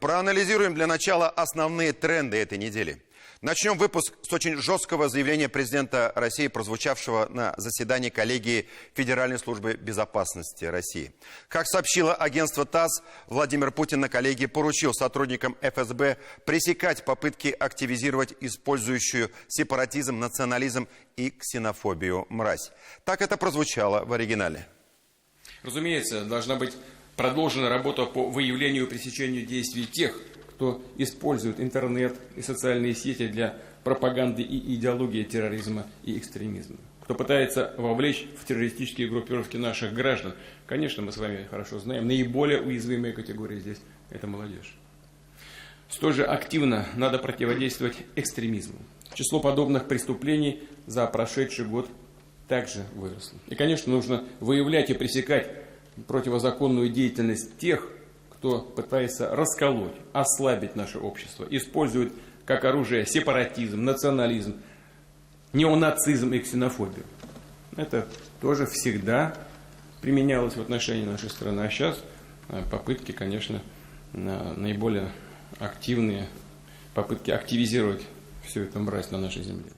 Проанализируем для начала основные тренды этой недели. Начнем выпуск с очень жесткого заявления президента России, прозвучавшего на заседании коллегии Федеральной службы безопасности России. Как сообщило агентство ТАСС, Владимир Путин на коллегии поручил сотрудникам ФСБ пресекать попытки активизировать использующую сепаратизм, национализм и ксенофобию мразь. Так это прозвучало в оригинале. Разумеется, должна быть продолжена работа по выявлению и пресечению действий тех, кто использует интернет и социальные сети для пропаганды и идеологии терроризма и экстремизма. Кто пытается вовлечь в террористические группировки наших граждан. Конечно, мы с вами хорошо знаем, наиболее уязвимая категория здесь – это молодежь. Столь же активно надо противодействовать экстремизму. Число подобных преступлений за прошедший год также выросло. И, конечно, нужно выявлять и пресекать противозаконную деятельность тех, кто пытается расколоть, ослабить наше общество, использует как оружие сепаратизм, национализм, неонацизм и ксенофобию. Это тоже всегда применялось в отношении нашей страны. А сейчас попытки, конечно, наиболее активные, попытки активизировать всю эту мразь на нашей земле.